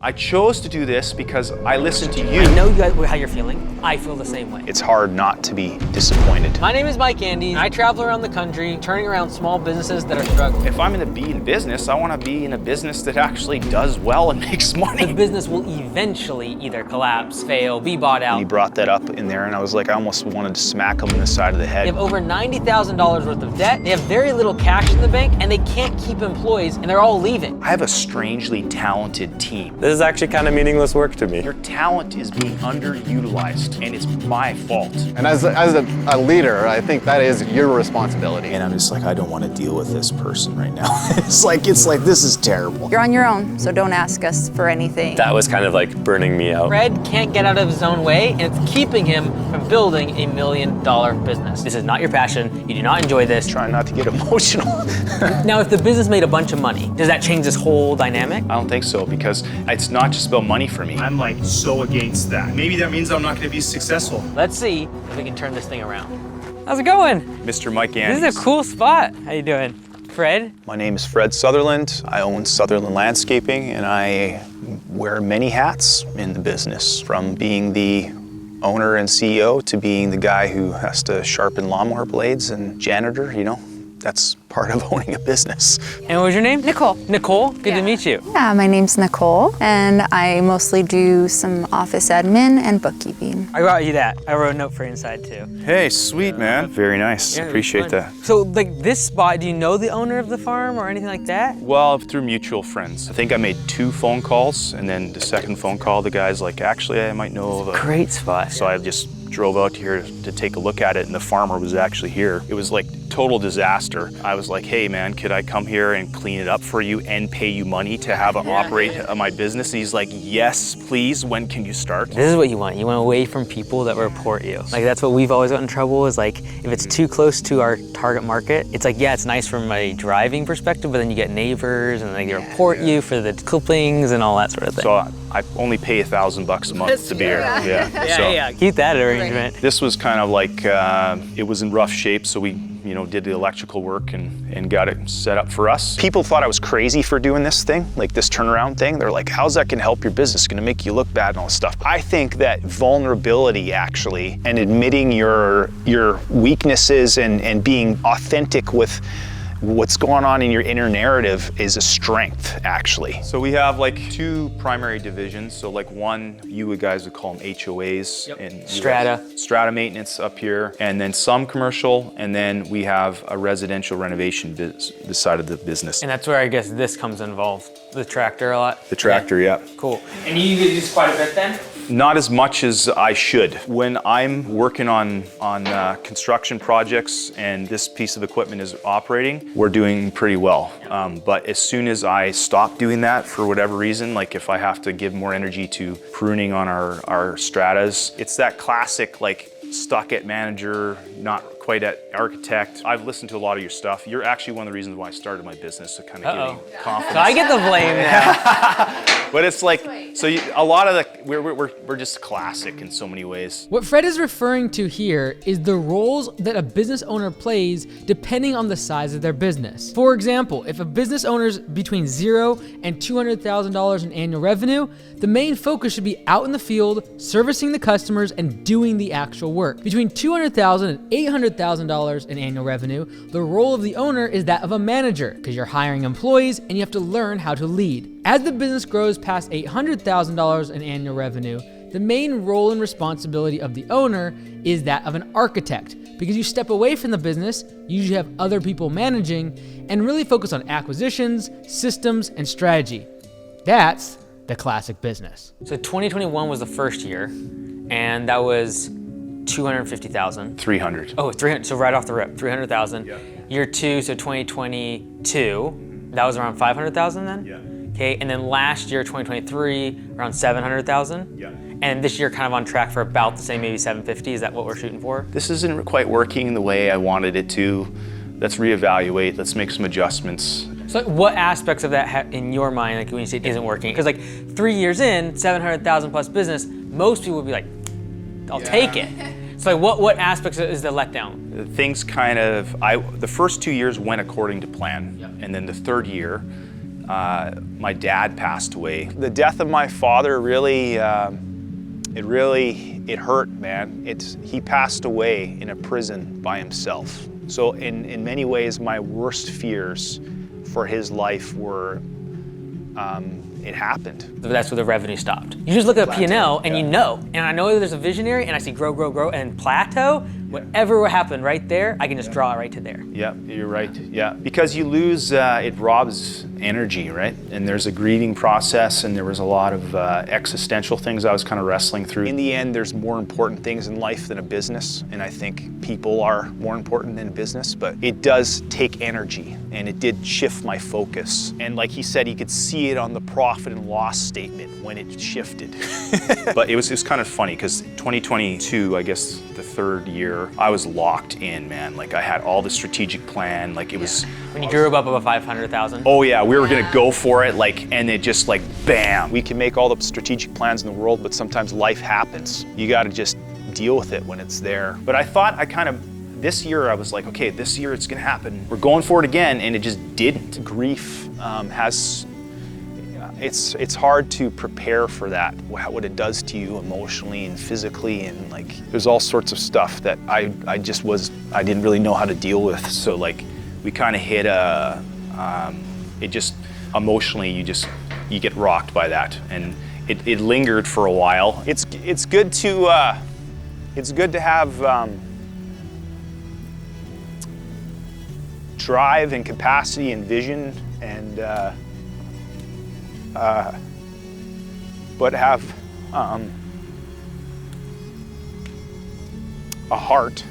I chose to do this because I listened to you. I know how you're feeling. I feel the same way. It's hard not to be disappointed. My name is Mike Andy. I travel around the country, turning around small businesses that are struggling. If I'm going to be in business, I want to be in a business that actually does well and makes money. The business will eventually either collapse, fail, be bought out. He brought that up in there, and I was like, I almost wanted to smack him in the side of the head. They have over $90,000 worth of debt. They have very little cash in the bank, and they can't keep employees, and they're all leaving. I have a strangely talented team. This is actually kind of meaningless work to me. Your talent is being underutilized, and it's my fault. And as a leader, I think that is your responsibility. And I'm just like, I don't want to deal with this person right now. It's like, this is terrible. You're on your own, so don't ask us for anything. That was kind of like burning me out. Fred can't get out of his own way, and it's keeping him from building $1 million business. This is not your passion. You do not enjoy this. Trying not to get emotional. Now, if the business made a bunch of money, does that change this whole dynamic? I don't think so, because it's not just about money for me. I'm like so against that. Maybe that means I'm not going to be successful. Let's see if we can turn this thing around. How's it going? Mr. Mike Andy. This is a cool spot. How you doing? Fred? My name is Fred Sutherland. I own Sutherland Landscaping, and I wear many hats in the business, from being the owner and CEO to being the guy who has to sharpen lawnmower blades and janitor, you know. That's part of owning a business. And what was your name? Nicole. Nicole, good to meet you. Yeah, my name's Nicole, and I mostly do some office admin and bookkeeping. I brought you that. I wrote a note for you inside too. Hey, sweet, man. Very nice. Yeah, it was Appreciate fun. that. So like this spot, do you know the owner of the farm or anything like that? Well, through mutual friends. I think I made 2 phone calls, and then the second phone call, the guy's like, actually, I might know of a... Great spot. So I just drove out here to take a look at it, and the farmer was actually here. It was like total disaster. I was like, hey man, could I come here and clean it up for you and pay you money to have it operate my business? And he's like, yes, please, when can you start? This is what you want. You want away from people that report you. Like that's what we've always gotten in trouble is like, if it's too close to our target market, it's like, yeah, it's nice from a driving perspective, but then you get neighbors and they report you for the clippings and all that sort of thing. So I only pay $1,000 a month to be here. Yeah. Keep that arrangement. This was kind of like, it was in rough shape, so we did the electrical work and got it set up for us. People thought I was crazy for doing this thing, like this turnaround thing. They're like, how's that gonna help your business? It's gonna make you look bad and all this stuff. I think that vulnerability actually, and admitting your weaknesses and being authentic with what's going on in your inner narrative is a strength, actually. So we have like 2 primary divisions. So like one, you guys would call them HOAs. Yep. And Strata maintenance up here, and then some commercial, and then we have a residential renovation this side of the business. And that's where I guess this comes involved. The tractor a lot. The tractor, yeah. Cool. And you use quite a bit then? Not as much as I should. When I'm working on construction projects and this piece of equipment is operating, we're doing pretty well. But as soon as I stop doing that for whatever reason, like if I have to give more energy to pruning on our stratas, it's that classic like stuck at manager, not quite at architect. I've listened to a lot of your stuff. You're actually one of the reasons why I started my business, to kind of give me confidence. So I get the blame now. But it's like, a lot of we're just classic in so many ways. What Fred is referring to here is the roles that a business owner plays depending on the size of their business. For example, if a business owner's between $0 and $200,000 in annual revenue, the main focus should be out in the field, servicing the customers, and doing the actual work. Between $200,000 and $800,000 in annual revenue, the role of the owner is that of a manager, because you're hiring employees and you have to learn how to lead. As the business grows past $800,000 in annual revenue, the main role and responsibility of the owner is that of an architect, because you step away from the business, you usually have other people managing, and really focus on acquisitions, systems, and strategy. That's the classic business. So 2021 was the first year, and that was 250,000. 300. Oh, 300. So right off the rip, 300,000. Yeah. Year 2, so 2022, that was around 500,000 then. Yeah. Okay, and then last year, 2023, around 700,000. Yeah. And this year, kind of on track for about the same, maybe 750. Is that what we're shooting for? This isn't quite working the way I wanted it to. Let's reevaluate. Let's make some adjustments. So what aspects of that in your mind, like when you say it isn't working? Because like 3 years in, 700,000 plus business, most people would be like, I'll take it. So like what aspects is the letdown? Things kind of, the first 2 years went according to plan. Yep. And then the third year, my dad passed away. The death of my father really, it hurt, man. He passed away in a prison by himself. So in many ways, my worst fears for his life were, it happened. That's where the revenue stopped. You just look at a P&L and you know. And I know there's a visionary and I see grow, grow, grow, and plateau. Whatever will happen right there, I can just draw it right to there. Yeah, you're right. Yeah, because you lose, it robs energy, right? And there's a grieving process, and there was a lot of existential things I was kind of wrestling through. In the end, there's more important things in life than a business, and I think people are more important than a business, but it does take energy, and it did shift my focus. And like he said, he could see it on the profit and loss statement when it shifted. But it was kind of funny, because 2022, I guess the third year, I was locked in, man. Like I had all the strategic plan, like it was... When you grew up above 500,000? Oh yeah, we were gonna go for it, like, and it just like, bam. We can make all the strategic plans in the world, but sometimes life happens. You gotta just deal with it when it's there. But I thought this year I was like, okay, this year it's gonna happen. We're going for it again, and it just didn't. Grief it's hard to prepare for that, what it does to you emotionally and physically, and like there's all sorts of stuff that I didn't really know how to deal with. So like we kind of hit it just emotionally you get rocked by that, and it lingered for a while. It's good to have drive and capacity and vision and but have a heart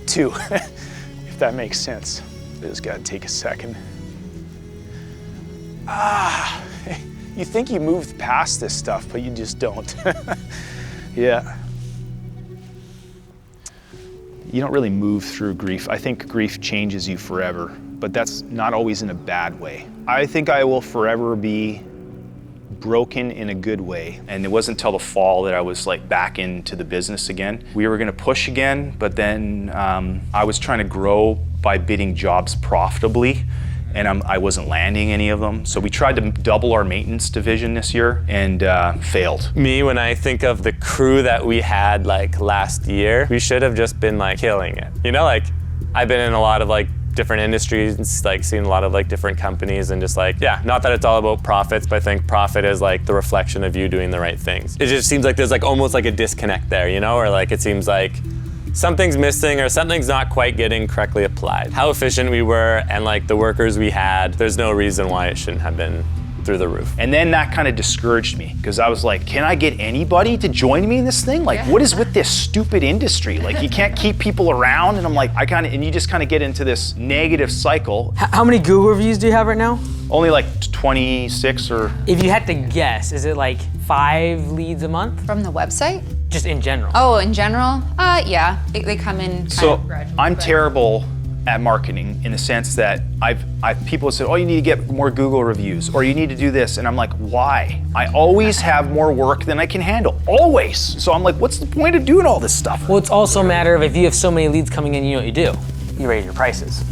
too, if that makes sense. I just gotta take a second. You think you moved past this stuff, but you just don't. Yeah. You don't really move through grief. I think grief changes you forever, but that's not always in a bad way. I think I will forever be broken in a good way. And it wasn't until the fall that I was like back into the business again. We were gonna push again, but then I was trying to grow by bidding jobs profitably, and I wasn't landing any of them. So we tried to double our maintenance division this year and failed. Me, when I think of the crew that we had like last year, we should have just been like killing it. You know, like I've been in a lot of like different industries, like seen a lot of like different companies, and just like, yeah, not that it's all about profits, but I think profit is like the reflection of you doing the right things. It just seems like there's like almost like a disconnect there, you know, or like it seems like something's missing or something's not quite getting correctly applied. How efficient we were and like the workers we had, there's no reason why it shouldn't have been through the roof. And then that kind of discouraged me, because I was like, can I get anybody to join me in this thing? Like, what is with this stupid industry? Like, you can't keep people around. And I'm like, and you just kind of get into this negative cycle. How many Google reviews do you have right now? Only like 26 or... If you had to guess, is it like 5 leads a month? From the website? Just in general. Oh, in general? Yeah, they come in kind of gradually. I'm terrible at marketing in the sense that people have said, oh, you need to get more Google reviews, or you need to do this. And I'm like, why? I always have more work than I can handle, always. So I'm like, what's the point of doing all this stuff? Well, it's also a matter of if you have so many leads coming in, you know what you do. You raise your prices.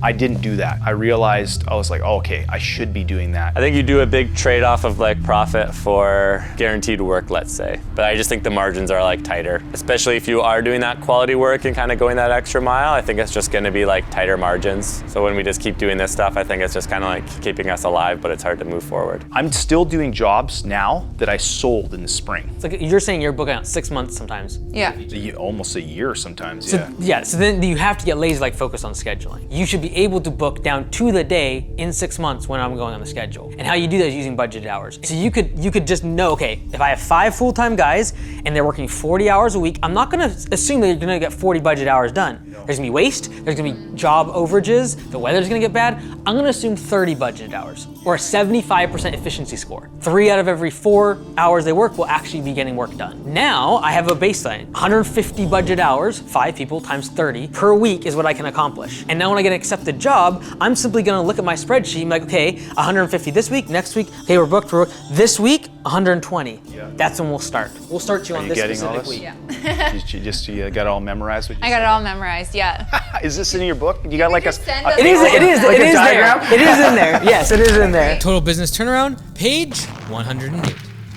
I didn't do that. I realized, I was like, oh, okay, I should be doing that. I think you do a big trade-off of like profit for guaranteed work, let's say. But I just think the margins are like tighter, especially if you are doing that quality work and kind of going that extra mile. I think it's just gonna be like tighter margins. So when we just keep doing this stuff, I think it's just kind of like keeping us alive, but it's hard to move forward. I'm still doing jobs now that I sold in the spring. It's like you're saying you're booking out 6 months sometimes. Yeah. Almost a year sometimes, So, so then you have to get lazy, like focus on scheduling. You should be able to book down to the day in 6 months when I'm going on the schedule. And how you do that is using budgeted hours. So you could just know, okay, if I have 5 full-time guys and they're working 40 hours a week, I'm not gonna assume that you're gonna get 40 budget hours done. There's gonna be waste, there's gonna be job overages, the weather's gonna get bad. I'm gonna assume 30 budgeted hours, or a 75% efficiency score. 3 out of every 4 hours they work will actually be getting work done. Now I have a baseline, 150 budget hours, 5 people times 30 per week is what I can accomplish. And now when I get an accepted job, I'm simply gonna look at my spreadsheet and be like, okay, 150 this week, next week, okay, we're booked for this week, 120. That's when we'll start. We'll start you you Are on you this getting all specific this? week. You got it all memorized? What you I got said? it all memorized, yeah. Is this in your book? You got like a, send a us It is there. diagram? It is in there. Yes, it is in there. Total business turnaround, page 108.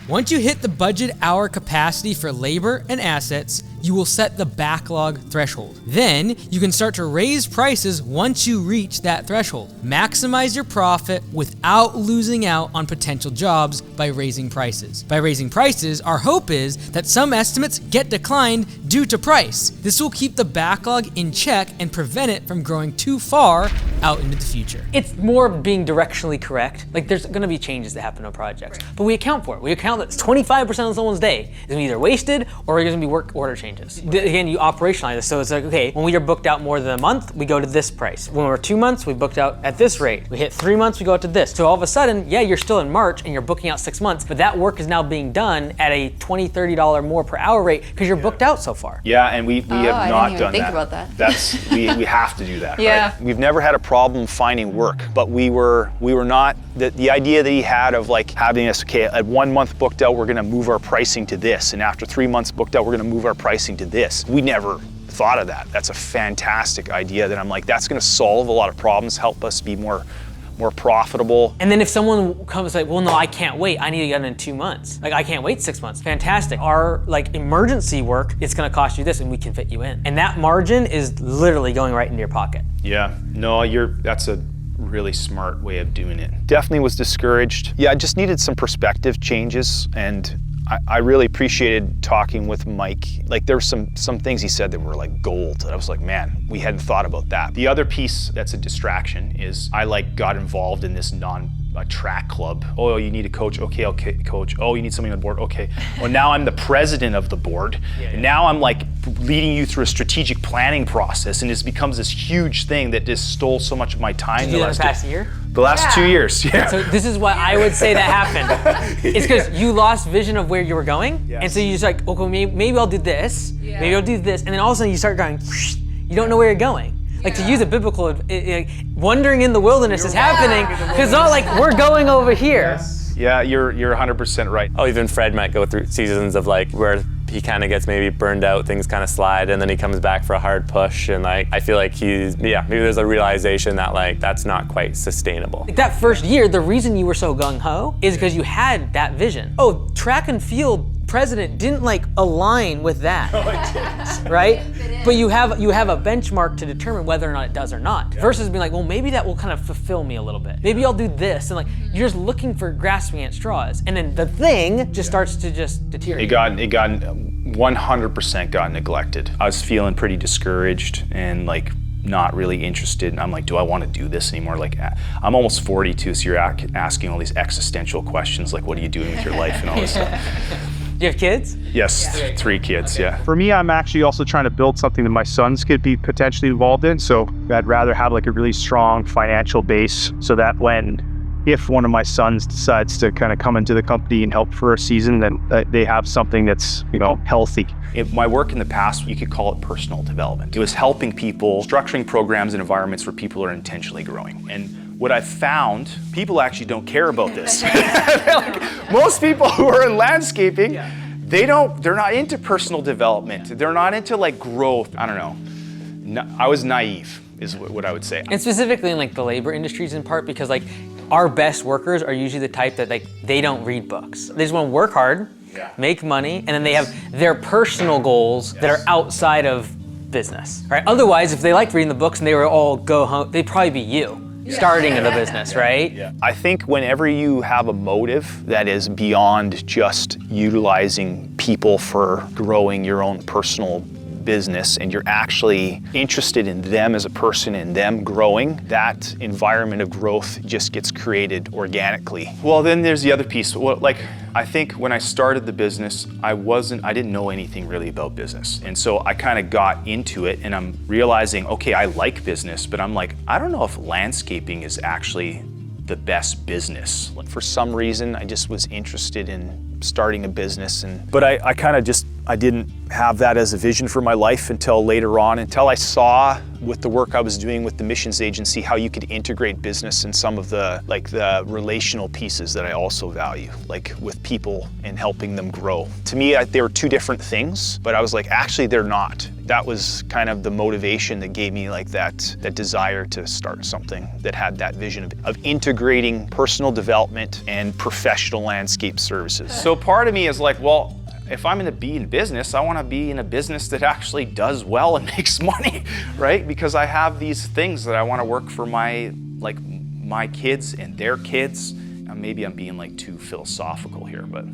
Once you hit the budget hour capacity for labor and assets, you will set the backlog threshold. Then you can start to raise prices once you reach that threshold. Maximize your profit without losing out on potential jobs by raising prices. By raising prices, our hope is that some estimates get declined due to price. This will keep the backlog in check and prevent it from growing too far out into the future. It's more being directionally correct. Like there's gonna be changes that happen on projects, but we account for it. We account that 25% of someone's day is gonna be either wasted or there's gonna be work order changes. Again, you operationalize this. So it's like, okay, when we are booked out more than a month, we go to this price. When we're 2 months, we booked out at this rate. We hit 3 months, we go out to this. So all of a sudden, yeah, you're still in March and you're booking out 6 months, but that work is now being done at a $20, $30 more per hour rate because you're booked out so far. Yeah, and we have I didn't not even done think that. about that. That's we have to do that. Yeah. Right? We've never had a problem finding work, but we were not, the idea that he had of like having us, okay, at 1 month booked out, we're gonna move our pricing to this, and after 3 months booked out, we're gonna move our pricing to this. We never thought of that. That's a fantastic idea that I'm like, that's gonna solve a lot of problems, help us be more profitable. And then if someone comes like, well, no, I can't wait. I need to get it in 2 months. Like I can't wait 6 months. Fantastic. Our like emergency work, it's gonna cost you this and we can fit you in. And that margin is literally going right into your pocket. Yeah. No, that's a really smart way of doing it. Definitely was discouraged. Yeah, I just needed some perspective changes, and I really appreciated talking with Mike. Like there were some things he said that were like gold. And I was like, man, we hadn't thought about that. The other piece that's a distraction is I got involved in this track club. Oh, you need a coach. Okay, coach. Oh, you need somebody on the board. Okay. Well, now I'm the president of the board. And now I'm like leading you through a strategic planning process, and it becomes this huge thing that just stole so much of my time. Did you do that in the past year? The last 2 years, yeah. So this is why I would say that happened. It's because you lost vision of where you were going. Yes. And so you just like, okay, maybe I'll do this. Yeah. Maybe I'll do this. And then all of a sudden you start going, you don't know where you're going. Like to use a biblical, wandering in the wilderness is happening because it's not like we're going over here. Yes. Yeah, you're 100% right. Oh, even Fred might go through seasons of like where he kind of gets maybe burned out, things kind of slide, and then he comes back for a hard push. And like, I feel like maybe there's a realization that like, that's not quite sustainable. Like that first year, the reason you were so gung-ho is because you had that vision. Oh, track and field president didn't like align with that, right? But you have a benchmark to determine whether or not it does or not. Yeah. Versus being like, well, maybe that will kind of fulfill me a little bit. Maybe I'll do this, and like you're just looking for grasping at straws, and then the thing just starts to just deteriorate. It got 100% got neglected. I was feeling pretty discouraged and like not really interested. And I'm like, do I want to do this anymore? Like, I'm almost 42, so you're asking all these existential questions, like, what are you doing with your life and all this stuff. Do you have kids? Yes, 3 kids, yeah. For me, I'm actually also trying to build something that my sons could be potentially involved in. So I'd rather have like a really strong financial base so that if one of my sons decides to kind of come into the company and help for a season, then they have something that's, healthy. My work in the past, you could call it personal development. It was helping people, structuring programs and environments where people are intentionally growing. And what I found, people actually don't care about this. Like, most people who are in landscaping, they're not into personal development. They're not into like growth. I don't know. I was naive is what I would say. And specifically in like the labor industries in part because like our best workers are usually the type that like they don't read books. They just want to work hard, make money, and then they have their personal goals that are outside of business, right? Otherwise, if they liked reading the books and they were all go home, they'd probably be you. Starting in the business, right? Yeah. I think whenever you have a motive that is beyond just utilizing people for growing your own personal business and you're actually interested in them as a person and them growing, that environment of growth just gets created organically. Well, then there's the other piece. Well, like, I think when I started the business, I didn't know anything really about business. And so I kind of got into it and I'm realizing, okay, I like business, but I'm like, I don't know if landscaping is actually the best business. For some reason, I just was interested in starting a business. But I kind of just, I didn't have that as a vision for my life until later on, until I saw with the work I was doing with the missions agency how you could integrate business in some of the the relational pieces that I also value, like with people and helping them grow. To me, they were two different things, but I was like, actually they're not. That was kind of the motivation that gave me like that desire to start something that had that vision of integrating personal development and professional landscape services. So part of me is like, well, if I'm gonna be in business, I wanna be in a business that actually does well and makes money, right? Because I have these things that I wanna work for my kids and their kids. Maybe I'm being like too philosophical here, but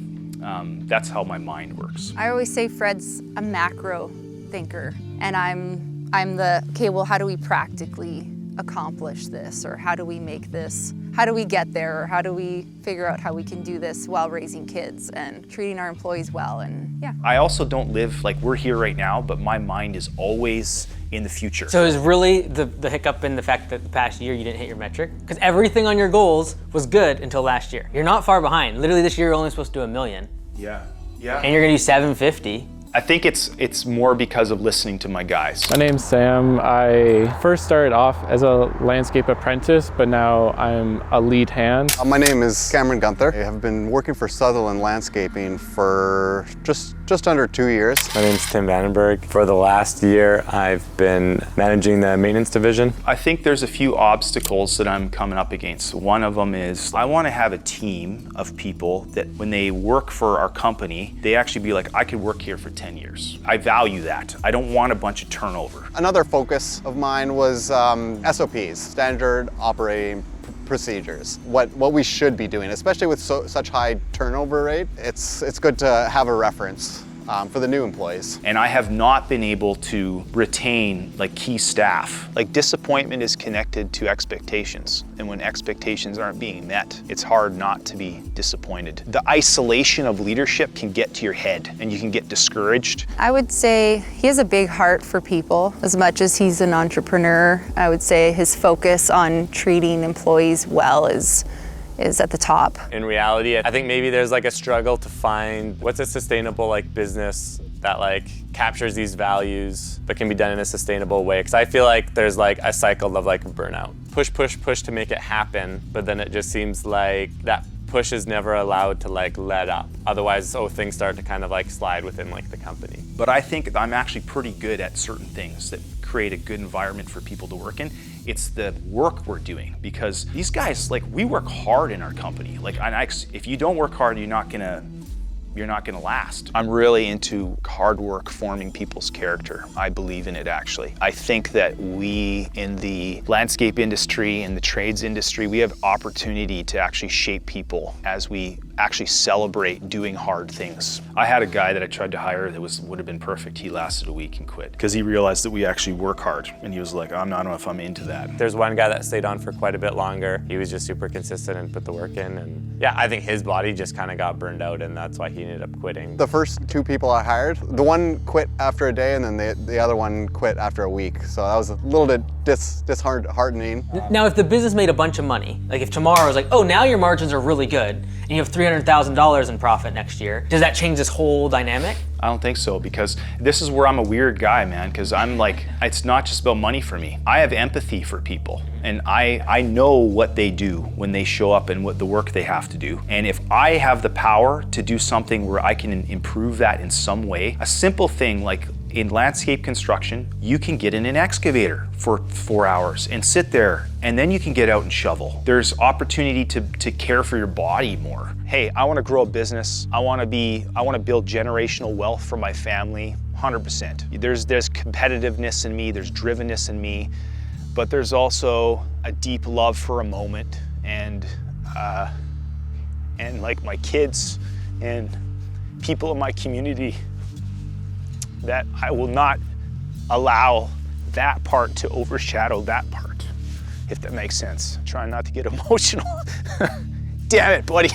that's how my mind works. I always say Fred's a macro thinker, and I'm the, okay, well, how do we practically accomplish this? Or how do we make this, how do we get there? Or how do we figure out how we can do this while raising kids and treating our employees well? And yeah. I also don't live, like we're here right now, but my mind is always in the future. So is really the hiccup in the fact that the past year you didn't hit your metric? Because everything on your goals was good until last year. You're not far behind. Literally this year you're only supposed to do $1 million. Yeah. And you're gonna do 750. I think it's more because of listening to my guys. My name's Sam. I first started off as a landscape apprentice, but now I'm a lead hand. My name is Cameron Gunther. I have been working for Sutherland Landscaping for just under 2 years. My name's Tim Vandenberg. For the last year, I've been managing the maintenance division. I think there's a few obstacles that I'm coming up against. One of them is I want to have a team of people that when they work for our company, they actually be like, I could work here for 10 years. I value that. I don't want a bunch of turnover. Another focus of mine was SOPs, standard operating procedures. What we should be doing, especially with such high turnover rate. It's good to have a reference for the new employees. And I have not been able to retain like key staff. Like disappointment is connected to expectations. And when expectations aren't being met, it's hard not to be disappointed. The isolation of leadership can get to your head and you can get discouraged. I would say he has a big heart for people. As much as he's an entrepreneur, I would say his focus on treating employees well is at the top. In reality, I think maybe there's like a struggle to find what's a sustainable like business that like captures these values but can be done in a sustainable way. Because I feel like there's like a cycle of like burnout. Push to make it happen, but then it just seems like that push is never allowed to like let up. Otherwise, things start to kind of like slide within like the company. But I think I'm actually pretty good at certain things that create a good environment for people to work in. It's the work we're doing, because these guys, like, we work hard in our company. Like, if you don't work hard, you're not gonna last. I'm really into hard work forming people's character. I believe in it, actually. I think that we in the landscape industry and the trades industry, we have opportunity to actually shape people as we actually celebrate doing hard things. I had a guy that I tried to hire that would have been perfect. He lasted a week and quit because he realized that we actually work hard, and he was like, I don't know if I'm into that. There's one guy that stayed on for quite a bit longer. He was just super consistent and put the work in, and yeah, I think his body just kind of got burned out, and that's why he ended up quitting. The first 2 people I hired, the one quit after a day and then the other one quit after a week. So that was a little bit disheartening. Now, if the business made a bunch of money, like if tomorrow was like, oh, now your margins are really good, and you have $300,000 in profit next year, does that change this whole dynamic? I don't think so, because this is where I'm a weird guy, man, because I'm like, it's not just about money for me. I have empathy for people, and I know what they do when they show up and what the work they have to do. And if I have the power to do something where I can improve that in some way, a simple thing like in landscape construction, you can get in an excavator for 4 hours and sit there, and then you can get out and shovel. There's opportunity to care for your body more. Hey, I want to grow a business. I want to build generational wealth for my family, 100%. There's competitiveness in me, there's drivenness in me, but there's also a deep love for a moment, and like my kids and people in my community, that I will not allow that part to overshadow that part, if that makes sense. Trying not to get emotional. Damn it, buddy.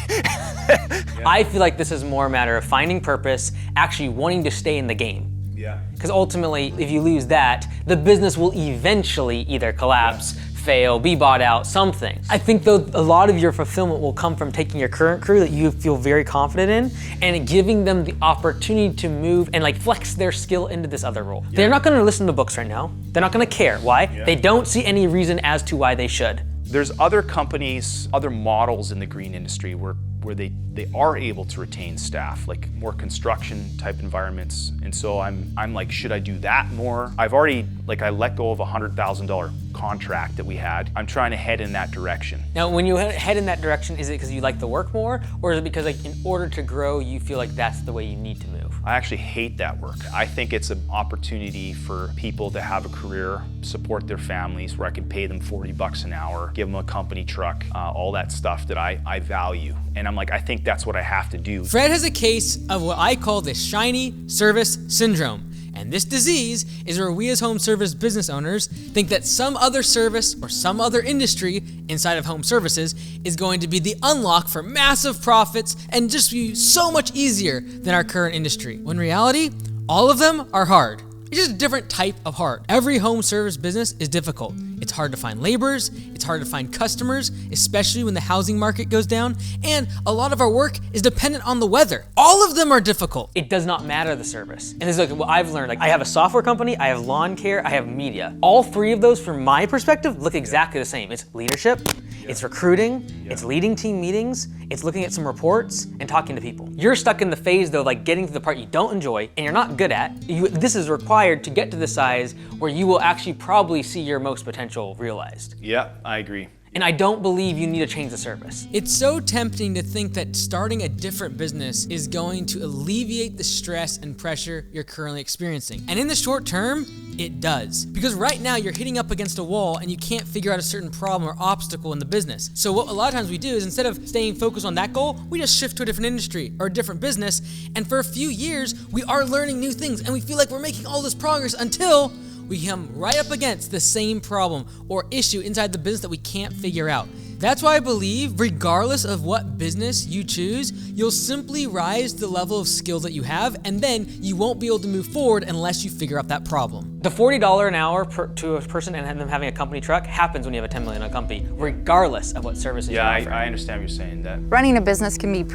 I feel like this is more a matter of finding purpose, actually wanting to stay in the game. Yeah. Because ultimately, if you lose that, the business will eventually either collapse, fail, be bought out, something. I think though a lot of your fulfillment will come from taking your current crew that you feel very confident in and giving them the opportunity to move and like flex their skill into this other role. Yeah. They're not gonna listen to books right now. They're not gonna care. Why? Yeah. They don't see any reason as to why they should. There's other companies, other models in the green industry where they are able to retain staff, like more construction type environments. And so I'm like, should I do that more? I've already, like, I let go of a $100,000 contract that we had. I'm trying to head in that direction. Now, when you head in that direction, is it because you like the work more, or is it because like in order to grow, you feel like that's the way you need to move? I actually hate that work. I think it's an opportunity for people to have a career, support their families, where I can pay them $40 an hour, give them a company truck, all that stuff that I value. And I'm like, I think that's what I have to do. Fred has a case of what I call the shiny service syndrome. And this disease is where we as home service business owners think that some other service or some other industry inside of home services is going to be the unlock for massive profits and just be so much easier than our current industry. When in reality, all of them are hard. It's just a different type of hard. Every home service business is difficult. It's hard to find laborers, it's hard to find customers, especially when the housing market goes down, and a lot of our work is dependent on the weather. All of them are difficult. It does not matter the service. And this is like what I've learned. Like I have a software company, I have lawn care, I have media. All three of those, from my perspective, look exactly the same. It's leadership, it's recruiting, it's leading team meetings, it's looking at some reports and talking to people. You're stuck in the phase though, like getting to the part you don't enjoy and you're not good at. This is required to get to the size where you will actually probably see your most potential realized. Yeah, I agree. And I don't believe you need to change the service. It's so tempting to think that starting a different business is going to alleviate the stress and pressure you're currently experiencing. And in the short term, it does. Because right now you're hitting up against a wall and you can't figure out a certain problem or obstacle in the business. So what a lot of times we do is instead of staying focused on that goal, we just shift to a different industry or a different business. And for a few years, we are learning new things and we feel like we're making all this progress until we come right up against the same problem or issue inside the business that we can't figure out. That's why I believe, regardless of what business you choose, you'll simply rise the level of skill that you have, and then you won't be able to move forward unless you figure out that problem. The $40 an hour to a person and them having a company truck happens when you have a $10 million company, regardless of what services you're offering. I understand what you're saying. That running a business can be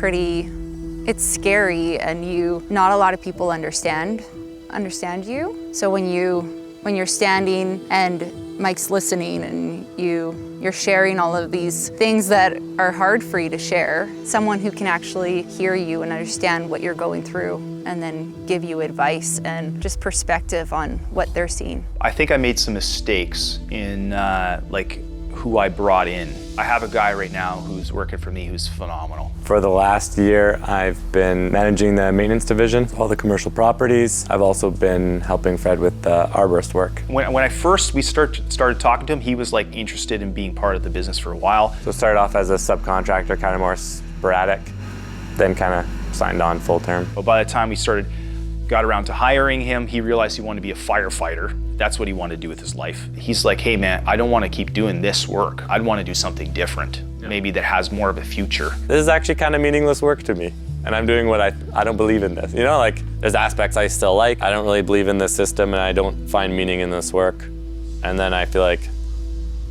it's scary, and not a lot of people understand you. So when you're standing and Mike's listening and you're sharing all of these things that are hard for you to share, someone who can actually hear you and understand what you're going through and then give you advice and just perspective on what they're seeing. I think I made some mistakes in who I brought in. I have a guy right now who's working for me who's phenomenal. For the last year, I've been managing the maintenance division, all the commercial properties. I've also been helping Fred with the arborist work. When we started talking to him, he was like interested in being part of the business for a while. So started off as a subcontractor, kind of more sporadic, then kind of signed on full term. But by the time we got around to hiring him, he realized he wanted to be a firefighter. That's what he wanted to do with his life. He's like, hey man, I don't want to keep doing this work. I'd want to do something different, maybe that has more of a future. This is actually kind of meaningless work to me. And I'm doing what I don't believe in this. Like there's aspects I still like. I don't really believe in this system and I don't find meaning in this work. And then I feel like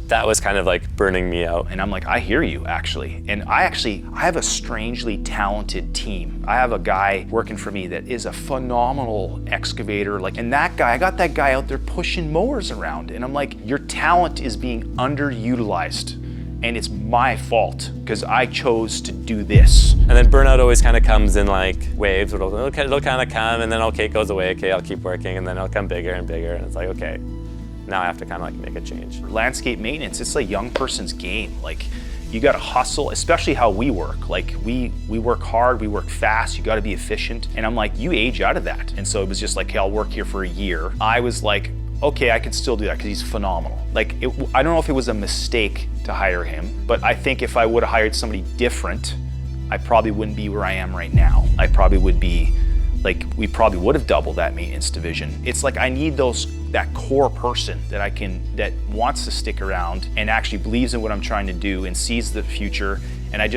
that was kind of like burning me out. And I'm like, I hear you actually. And I have a strangely talented team. I have a guy working for me that is a phenomenal excavator. And that guy, I got that guy out there pushing mowers around. And I'm like, your talent is being underutilized. And it's my fault because I chose to do this. And then burnout always kind of comes in like waves. It'll kind of come and then okay, it goes away. Okay, I'll keep working. And then it'll come bigger and bigger. And it's like, okay. Now I have to kind of like make a change. Landscape maintenance, it's a young person's game. Like you gotta hustle, especially how we work. Like we work hard, we work fast, you gotta be efficient. And I'm like, you age out of that. And so it was just like, hey, I'll work here for a year. I was like, okay, I can still do that because he's phenomenal. I don't know if it was a mistake to hire him, but I think if I would have hired somebody different, I probably wouldn't be where I am right now. I probably would be we probably would have doubled that maintenance division. It's like I need that core person that wants to stick around and actually believes in what I'm trying to do and sees the future. And I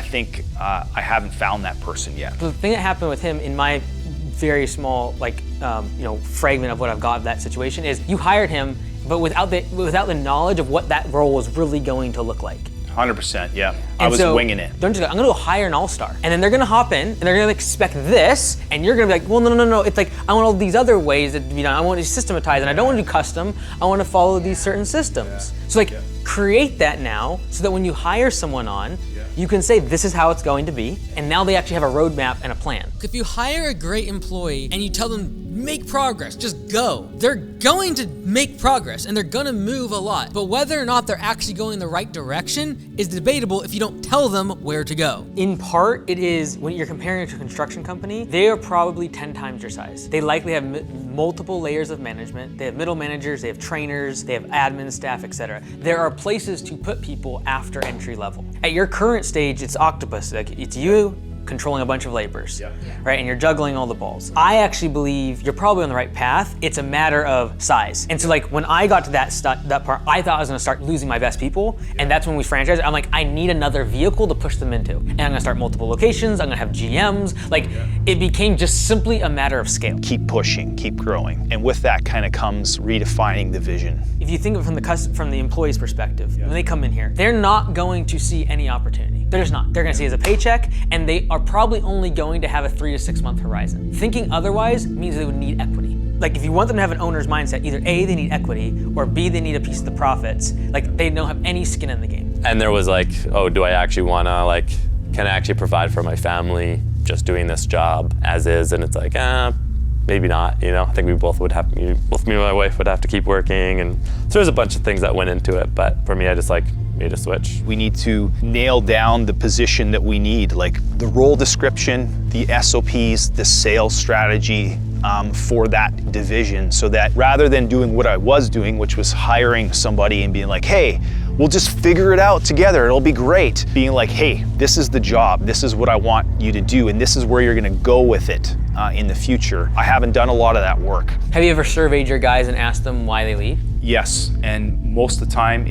think I haven't found that person yet. The thing that happened with him in my very small fragment of what I've got of that situation is you hired him but without the knowledge of what that role was really going to look like. 100%, yeah. I was winging it. Don't you go, I'm gonna go hire an all-star. And then they're gonna hop in and they're gonna expect this, and you're gonna be like, well, no. It's like, I want all these other ways that, I want to systematize, and I don't want to do custom, I want to follow these certain systems. So like, create that now, so that when you hire someone on, you can say, this is how it's going to be, and now they actually have a roadmap and a plan. If you hire a great employee and you tell them, make progress, just go, they're going to make progress and they're gonna move a lot. But whether or not they're actually going in the right direction is debatable if you don't tell them where to go. In part, it is, when you're comparing it to a construction company, they are probably 10 times your size. They likely have multiple layers of management. They have middle managers, they have trainers, they have admin staff, etc. There are places to put people after entry level. At your current stage, it's octopus. Like, it's you controlling a bunch of laborers, right? And you're juggling all the balls. I actually believe you're probably on the right path. It's a matter of size. And so like, when I got to that part, I thought I was gonna start losing my best people. And that's when we franchised. I'm like, I need another vehicle to push them into. And I'm gonna start multiple locations. I'm gonna have GMs. Like, it became just simply a matter of scale. Keep pushing, keep growing. And with that kind of comes redefining the vision. If you think of it from the employee's perspective, when they come in here, they're not going to see any opportunity. They're just not. They're gonna see it as a paycheck, and they are probably only going to have a 3 to 6 month horizon. Thinking otherwise means they would need equity. Like, if you want them to have an owner's mindset, either A, they need equity, or B, they need a piece of the profits. Like, they don't have any skin in the game. And there was like, oh, do I actually wanna, like, can I actually provide for my family just doing this job as is? And it's like, maybe not, I think we both would have, both me and my wife would have to keep working, and so there's a bunch of things that went into it, but for me, I just made a switch. We need to nail down the position that we need, like the role description, the SOPs, the sales strategy for that division, so that rather than doing what I was doing, which was hiring somebody and being like, hey, we'll just figure it out together, it'll be great. Being like, hey, this is the job, this is what I want you to do, and this is where you're gonna go with it in the future. I haven't done a lot of that work. Have you ever surveyed your guys and asked them why they leave? Yes, and most of the time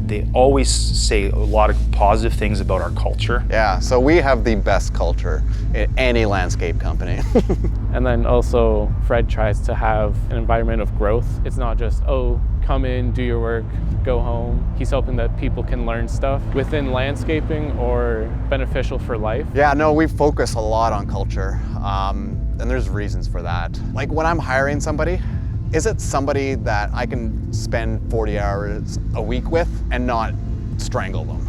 they always say a lot of positive things about our culture. Yeah, so we have the best culture in any landscape company. And then also, Fred tries to have an environment of growth. It's not just, oh, come in, do your work, go home. He's hoping that people can learn stuff within landscaping or beneficial for life. Yeah, no, we focus a lot on culture, and there's reasons for that. Like, when I'm hiring somebody, is it somebody that I can spend 40 hours a week with and not strangle them?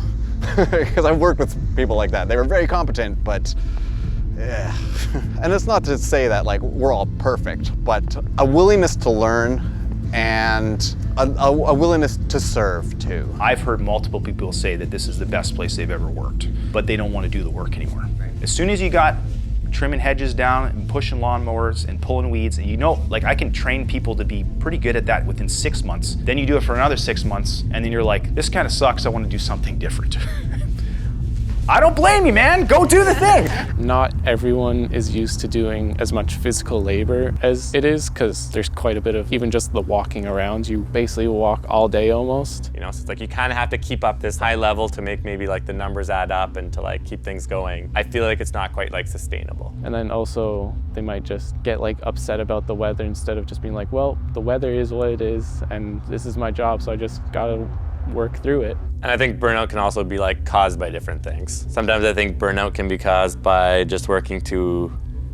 Because I've worked with people like that. They were very competent, but yeah. And it's not to say that like we're all perfect, but a willingness to learn and a willingness to serve too. I've heard multiple people say that this is the best place they've ever worked, but they don't want to do the work anymore. As soon as you got trimming hedges down and pushing lawnmowers and pulling weeds, and like, I can train people to be pretty good at that within 6 months. Then you do it for another 6 months, and then you're like, this kind of sucks, I want to do something different. I don't blame you, man. Go do the thing. Not everyone is used to doing as much physical labor as it is, because there's quite a bit of even just the walking around. You basically walk all day almost. So it's like you kind of have to keep up this high level to make maybe like the numbers add up and to like keep things going. I feel like it's not quite like sustainable. And then also they might just get like upset about the weather instead of just being like, well, the weather is what it is and this is my job, so I just gotta work through it. And I think burnout can also be like caused by different things. Sometimes I think burnout can be caused by just working too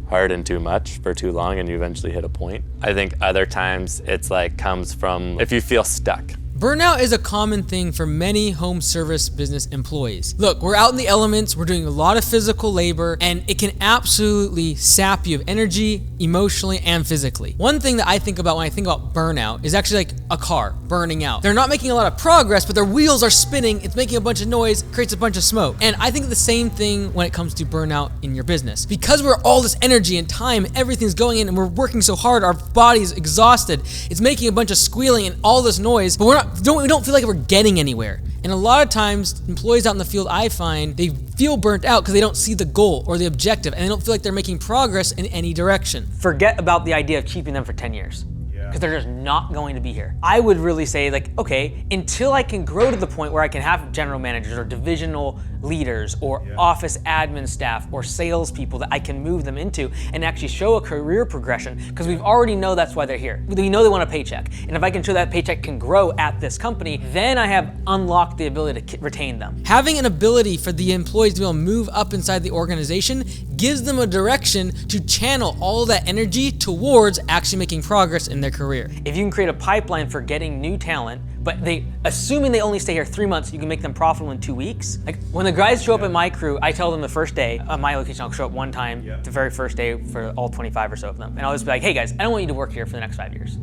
hard and too much for too long and you eventually hit a point. I think other times it's like comes from if you feel stuck. Burnout is a common thing for many home service business employees. Look, we're out in the elements, we're doing a lot of physical labor, and it can absolutely sap you of energy, emotionally and physically. One thing that I think about when I think about burnout is actually like a car burning out. They're not making a lot of progress, but their wheels are spinning, it's making a bunch of noise, creates a bunch of smoke. And I think the same thing when it comes to burnout in your business. Because we're all this energy and time, everything's going in and we're working so hard, our body's exhausted, it's making a bunch of squealing and all this noise, but we don't feel like we're getting anywhere. And a lot of times, employees out in the field, I find, they feel burnt out because they don't see the goal or the objective, and they don't feel like they're making progress in any direction. Forget about the idea of keeping them for 10 years. because they're just not going to be here. I would really say like, okay, until I can grow to the point where I can have general managers or divisional leaders or office admin staff or salespeople that I can move them into and actually show a career progression, because we already know that's why they're here. We know they want a paycheck. And if I can show that paycheck can grow at this company, then I have unlocked the ability to retain them. Having an ability for the employees to be able to move up inside the organization gives them a direction to channel all of that energy towards actually making progress in their career. If you can create a pipeline for getting new talent, but assuming they only stay here 3 months, you can make them profitable in 2 weeks. Like when the guys show up at my crew, I tell them the first day, at my location, I'll show up one time, the very first day for all 25 or so of them. And I'll just be like, hey guys, I don't want you to work here for the next 5 years.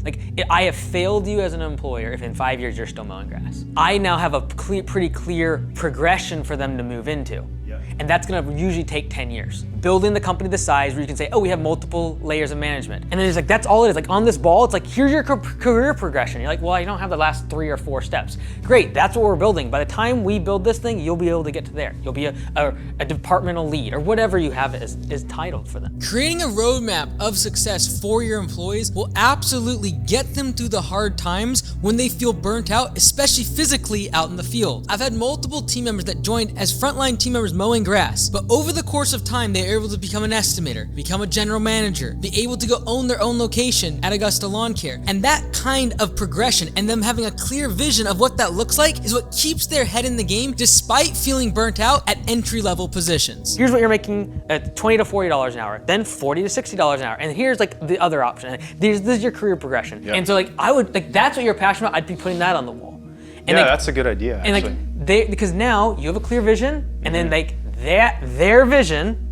Like I have failed you as an employer if in 5 years you're still mowing grass. I now have a pretty clear progression for them to move into. And that's gonna usually take 10 years. Building the company the size where you can say, oh, we have multiple layers of management. And then it's like, that's all it is. Like on this ball, it's like, here's your career progression. You're like, well, I don't have the last 3 or 4 steps. Great, that's what we're building. By the time we build this thing, you'll be able to get to there. You'll be a departmental lead or whatever you have is titled for them. Creating a roadmap of success for your employees will absolutely get them through the hard times when they feel burnt out, especially physically out in the field. I've had multiple team members that joined as frontline team members mowing grass, but over the course of time, they are able to become an estimator, become a general manager, be able to go own their own location at Augusta Lawn Care. And that kind of progression and them having a clear vision of what that looks like is what keeps their head in the game despite feeling burnt out at entry-level positions. Here's what you're making at $20 to $40 an hour, then $40 to $60 an hour. And here's like the other option. This is your career progression. And so like I would, like that's what you're passionate about, I'd be putting that on the wall. And that's a good idea, and actually. Because now you have a clear vision, and then like their vision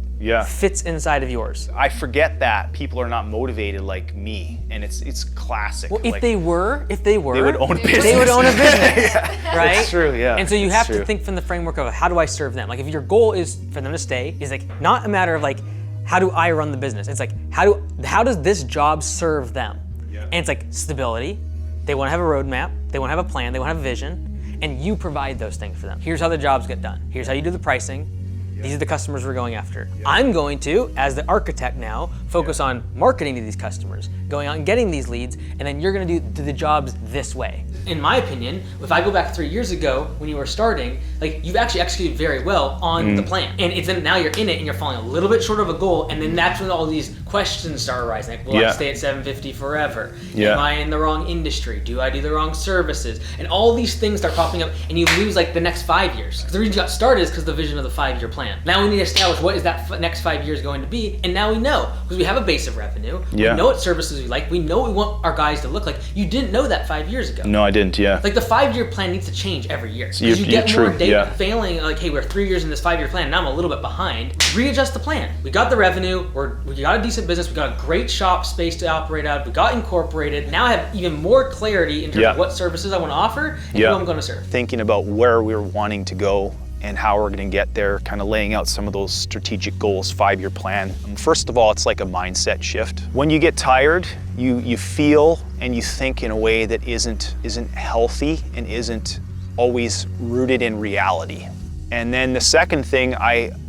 fits inside of yours. I forget that people are not motivated like me, and it's classic. Well, if they were, they would own a business. They would own a business, right? It's true, yeah. And so you have to think from the framework of how do I serve them? Like if your goal is for them to stay, is like not a matter of like how do I run the business? It's like how does this job serve them? And it's like stability. They want to have a roadmap. They want to have a plan. They want to have a vision, and you provide those things for them. Here's how the jobs get done. Here's how you do the pricing. These are the customers we're going after. I'm going to, as the architect now, focus on marketing to these customers, going out and getting these leads, and then you're gonna do the jobs this way. In my opinion, if I go back 3 years ago when you were starting, like you've actually executed very well on the plan. And it's then now you're in it and you're falling a little bit short of a goal, and then that's when all these questions start arising. Like, will I stay at 750 forever? Am I in the wrong industry? Do I do the wrong services? And all these things start popping up, and you lose like the next 5 years. Because the reason you got started is because of the vision of the 5-year plan. Now we need to establish what is that next 5 years going to be, and now we know because we have a base of revenue. We know what services we like. We know what we want our guys to look like. You didn't know that 5 years ago. No, I didn't. Like the 5-year plan needs to change every year because you get more data failing. Like, hey, we're 3 years in this 5-year plan. Now I'm a little bit behind. Readjust the plan. We got the revenue. We got a decent business. We got a great shop space to operate out. We got incorporated. Now I have even more clarity in terms of what services I want to offer and who I'm going to serve. Thinking about where we're wanting to go and how we're going to get there, kind of laying out some of those strategic goals, 5-year plan. First of all, it's like a mindset shift. When you get tired, you feel and you think in a way that isn't healthy and isn't always rooted in reality. And then the second thing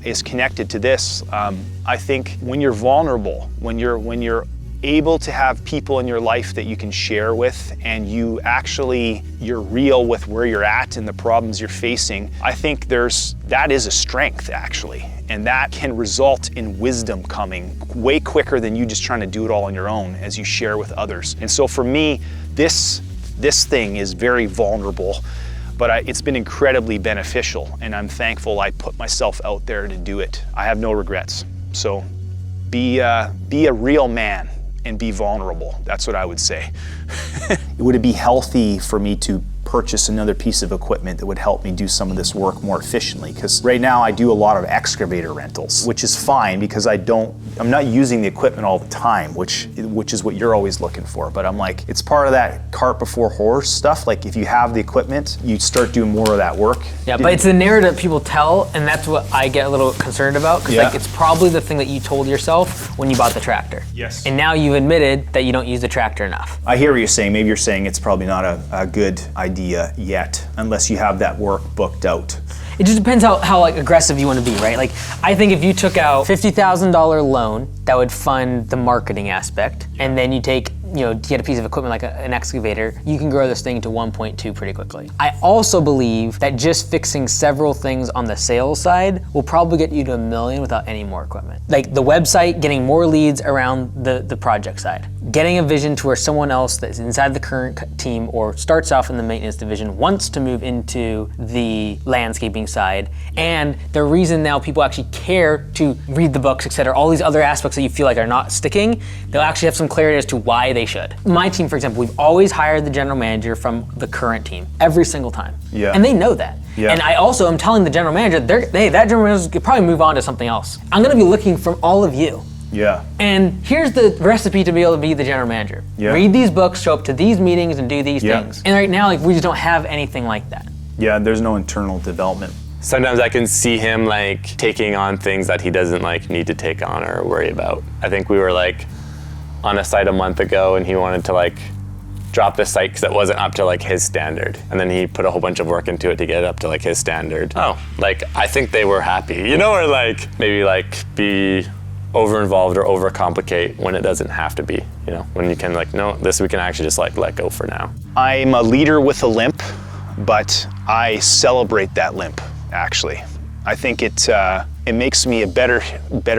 is connected to this. I think when you're vulnerable, when you're able to have people in your life that you can share with, and you're real with where you're at and the problems you're facing, I think that is a strength actually. And that can result in wisdom coming way quicker than you just trying to do it all on your own as you share with others. And so for me, this thing is very vulnerable, but it's been incredibly beneficial, and I'm thankful I put myself out there to do it. I have no regrets. So be a real man and be vulnerable. That's what I would say. Would it be healthy for me to purchase another piece of equipment that would help me do some of this work more efficiently? Because right now I do a lot of excavator rentals, which is fine because I'm not using the equipment all the time, which is what you're always looking for. But I'm like, it's part of that cart before horse stuff. Like if you have the equipment, you start doing more of that work. Yeah, but it's the narrative people tell, and that's what I get a little concerned about. Because like it's probably the thing that you told yourself when you bought the tractor. Yes. And now you've admitted that you don't use the tractor enough. I hear what you're saying. Maybe you're saying it's probably not a good idea yet, unless you have that work booked out. It just depends how like aggressive you want to be, right? Like I think if you took out $50,000 loan, that would fund the marketing aspect, and then you take get a piece of equipment like an excavator, you can grow this thing to 1.2 pretty quickly. I also believe that just fixing several things on the sales side will probably get you to $1 million without any more equipment. Like the website, getting more leads around the project side. Getting a vision to where someone else that's inside the current team or starts off in the maintenance division wants to move into the landscaping side. And the reason now people actually care to read the books, etc., all these other aspects that you feel like are not sticking, they'll actually have some clarity as to why they should. My team, for example, we've always hired the general manager from the current team every single time. Yeah. And they know that. Yeah. And I also am telling the general manager, that general manager could probably move on to something else. I'm gonna be looking from all of you. Yeah. And here's the recipe to be able to be the general manager. Yeah. Read these books, show up to these meetings, and do these Yeah. things. And right now, like, we just don't have anything like that. Yeah, there's no internal development. Sometimes I can see him like taking on things that he doesn't like need to take on or worry about. I think we were like on a site a month ago and he wanted to like drop the site because it wasn't up to like his standard. And then he put a whole bunch of work into it to get it up to like his standard. Oh, like I think they were happy, or like maybe like be over-involved or overcomplicate when it doesn't have to be, when you can like, no, this we can actually just like let go for now. I'm a leader with a limp, but I celebrate that limp, actually. I think it makes me a better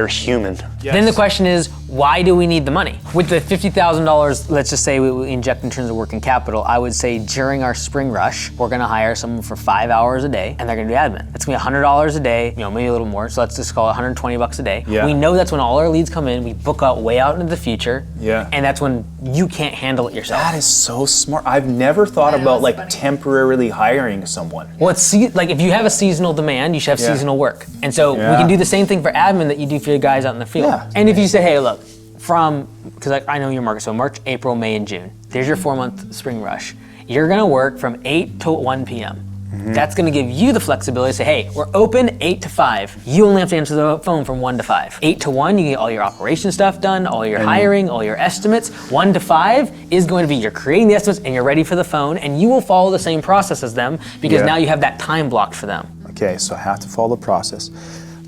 human. Then the question is, why do we need the money? With the $50,000, let's just say we inject in terms of working capital, I would say during our spring rush, we're gonna hire someone for 5 hours a day, and they're gonna do admin. That's gonna be $100 a day, maybe a little more, so let's just call it $120 a day. Yeah. We know that's when all our leads come in, we book out way out into the future, Yeah. and that's when you can't handle it yourself. That is so smart. I've never thought about like temporarily hiring someone. Well, like if you have a seasonal demand, you should have Yeah. seasonal work. And so we Yeah. can do the same thing for admin that you do for your guys out in the field. Yeah. And if you say, hey, look, because I know your market, so March, April, May, and June, there's your 4-month spring rush. You're gonna work from 8 to 1 p.m. That's gonna give you the flexibility to say, hey, we're open 8 to 5. You only have to answer the phone from 1 to 5. 8 to 1, you get all your operation stuff done, all your hiring, all your estimates. 1 to 5 is going to be you're creating the estimates and you're ready for the phone, and you will follow the same process as them because Yeah. now you have that time blocked for them. Okay, so I have to follow the process.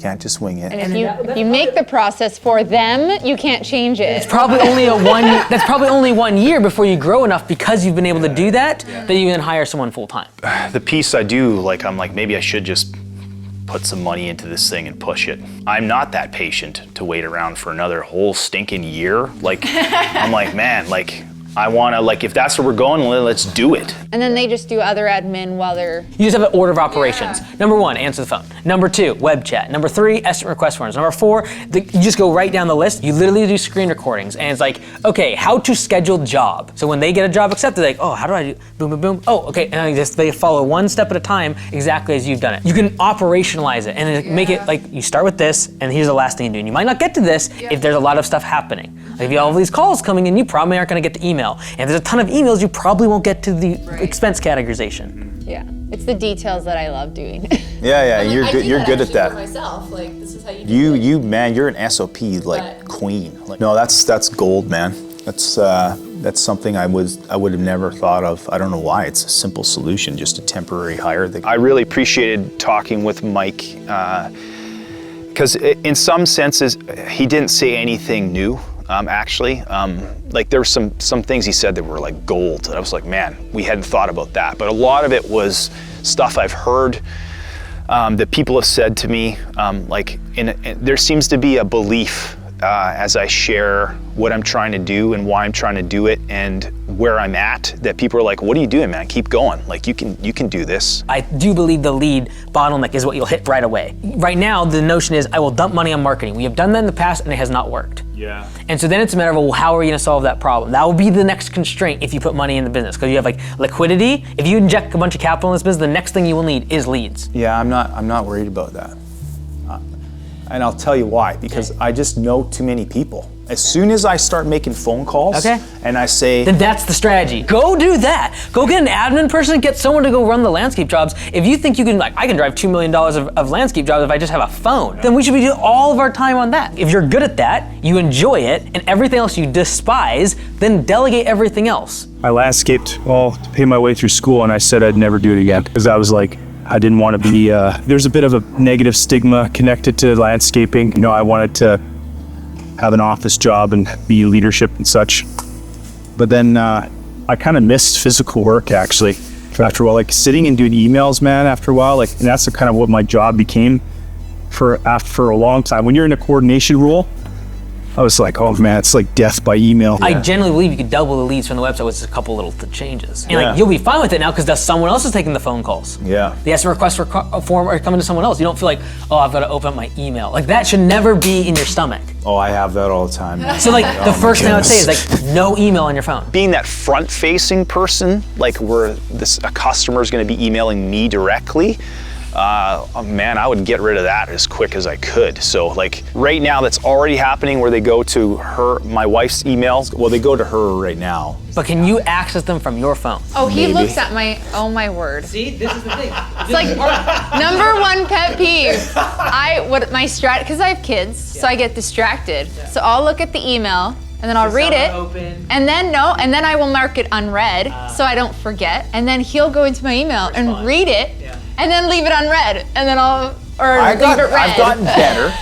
Can't just wing it. And if you make the process for them, you can't change it. It's probably only that's probably only 1 year before you grow enough because you've been able to do that you can hire someone full time. The piece I do, like, I'm like, maybe I should just put some money into this thing and push it. I'm not that patient to wait around for another whole stinking year. Like, I'm like, man, like, I wanna, like, if that's where we're going, let's do it. And then they just do other admin while they're... You just have an order of operations. Number 1, answer the phone. Number 2, web chat. Number 3, estimate request forms. Number 4, you just go right down the list. You literally do screen recordings. And it's like, okay, how to schedule job. So when they get a job accepted, they're like, oh, how do I do, boom, boom, boom. Oh, okay, and they follow one step at a time exactly as you've done it. You can operationalize it and then make it like, you start with this, and here's the last thing you do. And you might not get to this if there's a lot of stuff happening. Like if you have all these calls coming in, you probably aren't gonna get to email. And if there's a ton of emails, you probably won't get to the expense categorization. Yeah, it's the details that I love doing. Yeah, you're good. You're good at that. Myself, like this is how you do it. You man, you're an SOP like queen. Like, no, that's gold, man. That's something I would have never thought of. I don't know why. It's a simple solution, just a temporary hire. I really appreciated talking with Mike because in some senses he didn't say anything new. Actually, like there were some things he said that were like gold. I was like, man, we hadn't thought about that. But a lot of it was stuff I've heard that people have said to me. There seems to be a belief as I share what I'm trying to do and why I'm trying to do it and where I'm at, that people are like, what are you doing, man? Keep going. Like you can do this. I do believe the lead bottleneck is what you'll hit right away. Right now, the notion is I will dump money on marketing. We have done that in the past and it has not worked. Yeah. And so then it's a matter of, well, how are you gonna solve that problem? That will be the next constraint if you put money in the business, because you have like liquidity. If you inject a bunch of capital in this business, the next thing you will need is leads. Yeah, I'm not worried about that. And I'll tell you why, because I just know too many people. As soon as I start making phone calls and I say... Then that's the strategy. Go do that. Go get an admin person, get someone to go run the landscape jobs. If you think you can, like, I can drive $2 million of landscape jobs if I just have a phone, then we should be doing all of our time on that. If you're good at that, you enjoy it, and everything else you despise, then delegate everything else. I landscaped all to pay my way through school, and I said I'd never do it again because I was like, I didn't want to be, there's a bit of a negative stigma connected to landscaping. You know, I wanted to have an office job and be leadership and such. But then I kind of missed physical work actually. After a while, like sitting and doing emails, man, after a while, like, and that's kind of what my job became for a long time. When you're in a coordination role, I was like, oh man, it's like death by email. I generally believe you could double the leads from the website with just a couple little changes. And like, you'll be fine with it now because someone else is taking the phone calls. Yeah. The SMS request for a form are coming to someone else. You don't feel like, oh, I've got to open up my email. Like that should never be in your stomach. Oh, I have that all the time. So like the first thing I would say is like no email on your phone. Being that front-facing person, like where a customer is going to be emailing me directly, man, I would get rid of that as quick as I could. So like right now that's already happening where they go to my wife's emails. Well, they go to her right now. But can you access them from your phone? Oh, he looks at oh my word. See, this is the thing. It's like number one pet peeve. Because I have kids, so I get distracted. So I'll look at the email and then I'll read it. And then I will mark it unread so I don't forget. And then he'll go into my email and read it. And then leave it unread, and then leave it read. I've gotten better.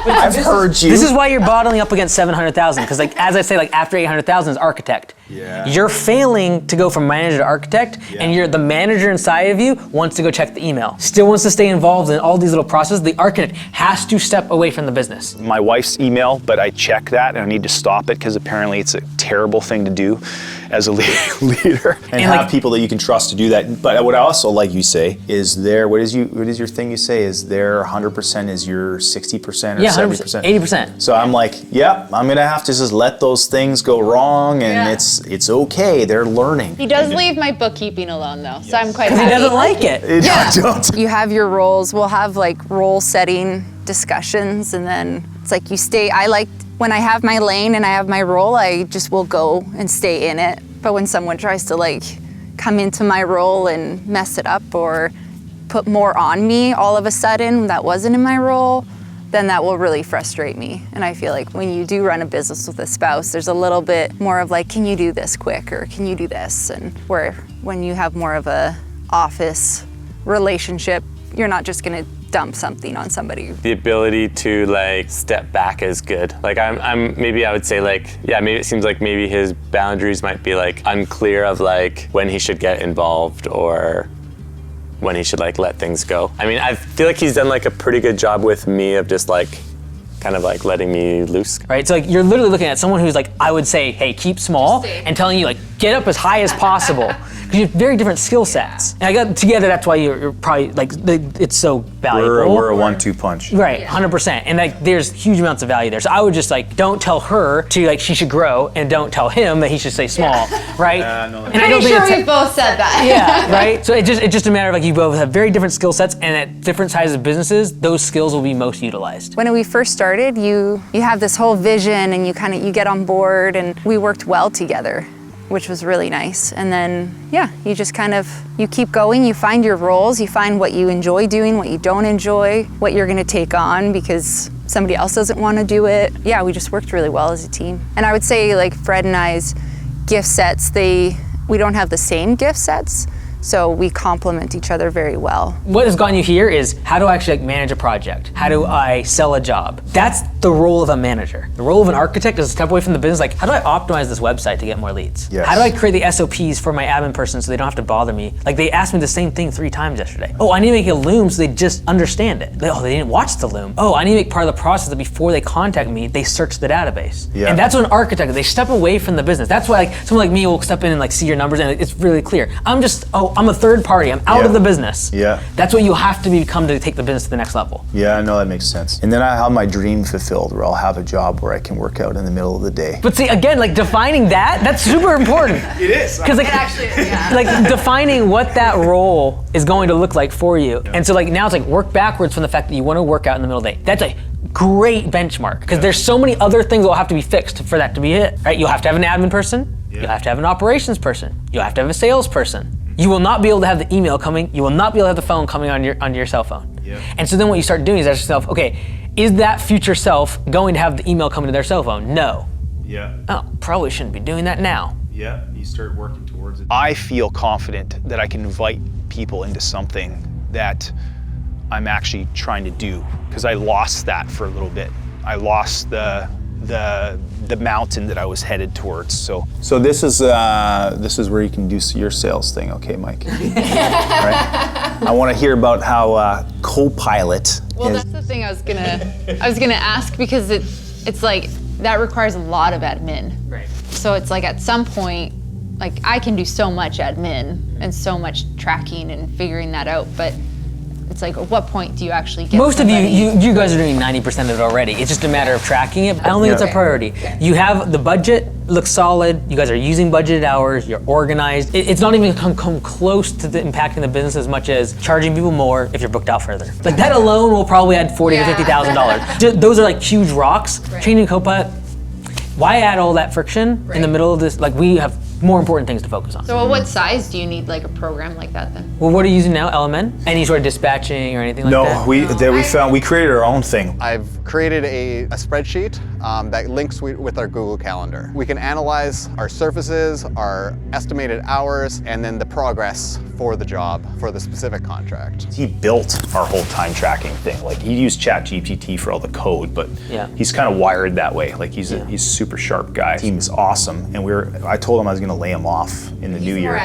I've heard you. This is why you're bottling up against 700,000, because like as I say, like after 800,000 is architect. Yeah. You're failing to go from manager to architect, and the manager inside of you wants to go check the email. Still wants to stay involved in all these little processes. The architect has to step away from the business. My wife's email, but I check that and I need to stop it because apparently it's a terrible thing to do as a leader. And have people that you can trust to do that. But what I also like you say is what is your thing you say? Is there 100% is your 60% or 70%? 80%. So I'm like, I'm gonna have to just let those things go wrong, and it's okay. They're learning. He does leave my bookkeeping alone though, so I'm quite happy. He doesn't like it. You have your roles. We'll have like role setting discussions, and then it's like I like when I have my lane and I have my role, I just will go and stay in it. But when someone tries to like come into my role and mess it up or put more on me all of a sudden that wasn't in my role, then that will really frustrate me. And I feel like when you do run a business with a spouse, there's a little bit more of like, can you do this quick, or can you do this? And where when you have more of a office relationship, you're not just gonna dump something on somebody. The ability to like step back is good. Like maybe I would say like, maybe it seems like maybe his boundaries might be like unclear of like when he should get involved or when he should like let things go. I mean, I feel like he's done like a pretty good job with me of just like kind of like letting me loose. Right, so like you're literally looking at someone who's like, I would say, hey, keep small, and telling you like, get up as high as possible. Because you have very different skill sets. And I got together, that's why you're probably like, it's so valuable. We're a 1-2 punch. Right, 100%. And like, there's huge amounts of value there. So I would just like, don't tell her to like, she should grow, and don't tell him that he should stay small, right? I'm pretty sure we both said that. Yeah, right? So it's just a matter of like, you both have very different skill sets, and at different sizes of businesses, those skills will be most utilized. When we first started, you have this whole vision, and you get on board, and we worked well together, which was really nice. And then, you just you keep going, you find your roles, you find what you enjoy doing, what you don't enjoy, what you're gonna take on because somebody else doesn't wanna do it. Yeah, we just worked really well as a team. And I would say like Fred and I's gift sets, we don't have the same gift sets, so we complement each other very well. What has gotten you here is how do I actually like manage a project? How do I sell a job? That's the role of a manager. The role of an architect is to step away from the business, like how do I optimize this website to get more leads? Yes. How do I create the SOPs for my admin person so they don't have to bother me? Like they asked me the same thing 3 times yesterday. Oh, I need to make a Loom so they just understand it. They didn't watch the Loom. Oh, I need to make part of the process that before they contact me, they search the database. Yeah. And that's what an architect is. They step away from the business. That's why like someone like me will step in and like see your numbers and it's really clear. I'm a third party. I'm out of the business. Yeah. That's what you have to become to take the business to the next level. Yeah, I know that makes sense. And then I have my dream fulfilled where I'll have a job where I can work out in the middle of the day. But see, again, like defining that's super important. It is. Because like, like defining what that role is going to look like for you. Yeah. And so like now it's like work backwards from the fact that you want to work out in the middle of the day. That's a great benchmark because there's so many other things that will have to be fixed for that to be it, right? You'll have to have an admin person. You'll have to have an operations person. You'll have to have a sales person. You will not be able to have the email coming. You will not be able to have the phone coming on your cell phone. Yeah. And so then what you start doing is ask yourself, okay, is that future self going to have the email coming to their cell phone? No. Yeah. Oh, probably shouldn't be doing that now. Yeah, you start working towards it. I feel confident that I can invite people into something that I'm actually trying to do because I lost that for a little bit. I lost the the mountain that I was headed towards. So this is where you can do your sales thing, okay, Mike? Right? I want to hear about how Copilot. Well, that's the thing I was gonna ask, because it's like that requires a lot of admin. Right. So it's like at some point, like I can do so much admin and so much tracking and figuring that out, but it's like, at what point do you actually get Most somebody? of you guys are doing 90% of it already. It's just a matter of tracking it. I don't think it's a priority. You have the budget, looks solid. You guys are using budgeted hours. You're organized. It's not even come close to impacting the business as much as charging people more if you're booked out further. Like that alone will probably add $40,000 to $50,000. Those are like huge rocks. Changing Copilot. Why add all that friction in the middle of this? Like we have more important things to focus on. So at what size do you need like a program like that then? Well, what are you using now? LMN? Any sort of dispatching or anything like that? No, we created our own thing. I've created a spreadsheet that links with our Google Calendar. We can analyze our services, our estimated hours, and then the progress for the job for the specific contract. He built our whole time tracking thing. Like he used ChatGPT for all the code, but he's kind of wired that way. Like he's a super sharp guy. Team is awesome, and I told him I was going to lay him off in the new year.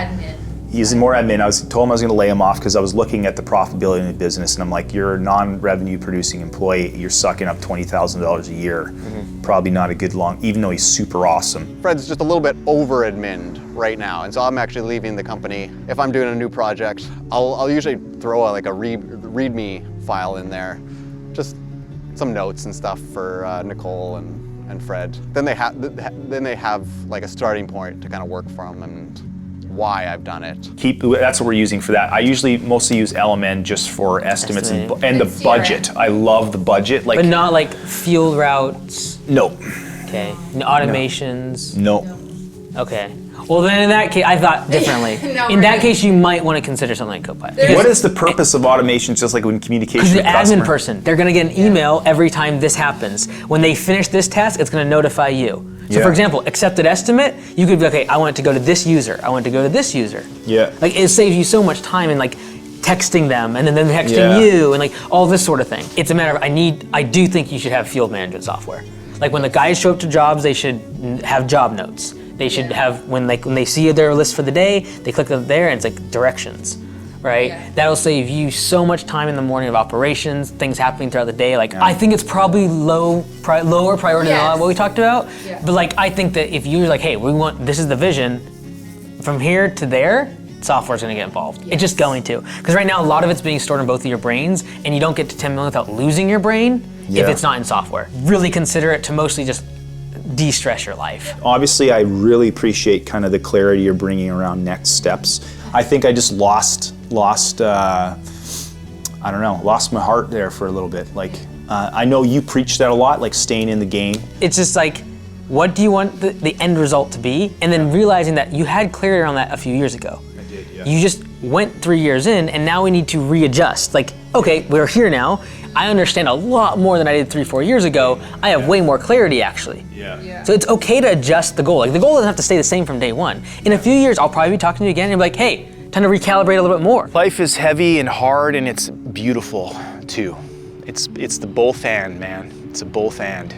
He's more admin. I told him I was going to lay him off because I was looking at the profitability in the business, and I'm like, you're a non-revenue producing employee. You're sucking up $20,000 a year. Probably not a good even though he's super awesome. Fred's just a little bit over-adminned right now, and so I'm actually leaving the company. If I'm doing a new project, I'll usually throw a README file in there, just some notes and stuff for Nicole and Fred. Then they have like a starting point to kind of work from and why I've done it. That's what we're using for that. I usually mostly use LMN just for estimates and the budget. I love the budget. But not like field routes? No. Okay. Automations? No. Okay. Well, then in that case, I thought differently. In that case, you might want to consider something like Copilot. What is the purpose of automation, just like when communication with the customer? admin person, they're going to get an email every time this happens. When they finish this task, it's going to notify you. So for example, accepted estimate, you could be okay, I want it to go to this user. I want it to go to this user. Yeah. Like it saves you so much time in like texting them and then texting you and like all this sort of thing. It's a matter of I do think you should have field management software. Like when the guys show up to jobs, they should have job notes. They should have, when they see their list for the day, they click there and it's like directions, right? Yeah. That'll save you so much time in the morning of operations, things happening throughout the day. Like I think it's probably lower priority than a lot of what we talked about. Yeah. But like I think that if you're like, hey, this is the vision, from here to there, software's gonna get involved. Yes. It's just going to. Because right now a lot of it's being stored in both of your brains and you don't get to 10 million without losing your brain if it's not in software. Really consider it to mostly just de-stress your life. Obviously, I really appreciate kind of the clarity you're bringing around next steps. I think I just lost my heart there for a little bit. Like, I know you preach that a lot, like staying in the game. It's just like, what do you want the end result to be? And then realizing that you had clarity around that a few years ago. I did, yeah. You just went 3 years in and now we need to readjust. Like, okay, we're here now. I understand a lot more than I did 3-4 years ago. I have way more clarity actually. Yeah. So it's okay to adjust the goal. Like the goal doesn't have to stay the same from day one. In a few years, I'll probably be talking to you again and be like, hey, time to recalibrate a little bit more. Life is heavy and hard and it's beautiful too. It's the both and, man. It's a both and.